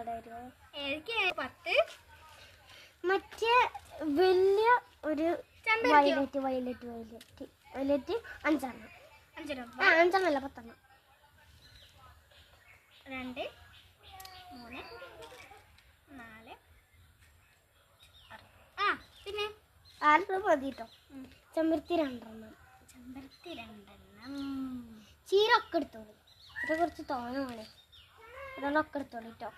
10. മറ്റേ വലിയ ഒരു വയലറ്റ് 5 5 10 2 3 4 പിന്നെ 6 മതി കേട്ടോ. ചെമ്പരത്തി 2 ചീരൊക്കെ എടുത്തോളൂ. ഇത് കുറച്ച് തോന്നമാണ്. ഇതൊക്കെ എടുത്തോളൂ കേട്ടോ.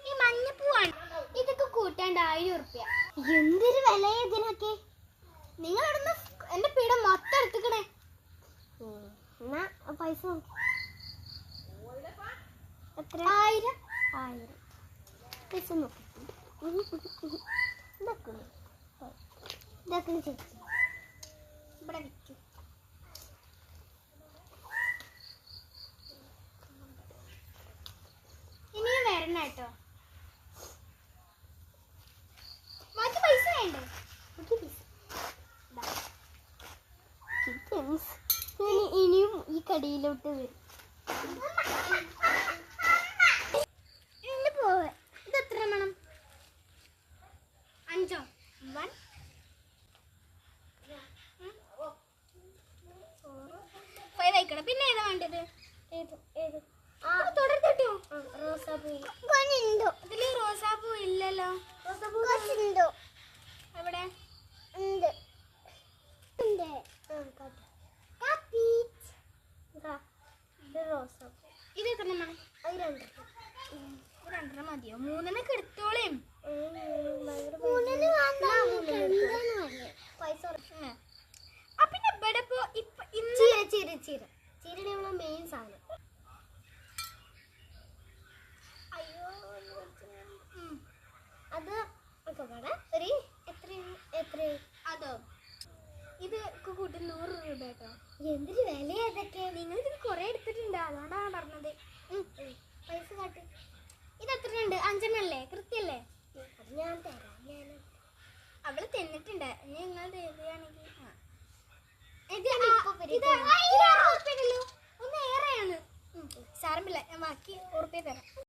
ഈ മഞ്ഞപ്പൂവാണ്. ഇതൊക്കെ കൂട്ടാണ്ട് 1000 ഉറുപ്പ്യ. എന്തൊരു വില ഇതിനൊക്കെ. നിങ്ങൾ ഇവിടുന്ന് എന്റെ പീഠം മൊത്തം എടുത്തുക്കണേ. എന്നാ പൈസ എത്ര? 1000 പൈസ നോക്കി. ഇതൊക്കെ ചേച്ചി ഇവിടെ വിൽക്കും. ഇനിയും വരണം കേട്ടോ. ബാക്കി പൈസ വേണ്ടേ? ഇനിയും ഈ കടയിലോട്ട് വരും. ഇത് എത്ര വേണം? 5 1 5 വയ്ക്കണം. പിന്നെ ഏതാ വേണ്ടത്? തുടർത്തിട്ടോ. റോസാപ്പൂ ഇതില് റോസാപ്പൂ ഇല്ലല്ലോ. എവിടെ? റോസാപ്പൂ ഇത് എത്ര വേണം? 2 മതിയോ? 3 എടുത്തോളേം. പിന്നെ ഇവിടെ ചീരയുടെ മെയിൻ സാധനം. അയ്യോ അത് ഒക്കെ പാടെ ഒരു എത്ര അതോ ഇത് കൂട്ടി 100 രൂപ കേട്ടോ. എന്തൊരു വിലയാ ഇതൊക്കെ. നിങ്ങൾ ഇതിന് കുറെ എടുത്തിട്ടുണ്ട്, അതുകൊണ്ടാണ് പറഞ്ഞത്. പൈസ കാട്ടി. ഇത് എത്ര ഉണ്ട്? 5 അല്ലേ? കൃത്യല്ലേ? അത് ഞാൻ തരാം. അവള് തിന്നിട്ടുണ്ട്. നിങ്ങൾ തരുകയാണെങ്കിൽ ഒന്ന് ഏറെയാണ്. സാരമില്ല, ഞാൻ ബാക്കി ഉറുപ്പ്യ തരാം.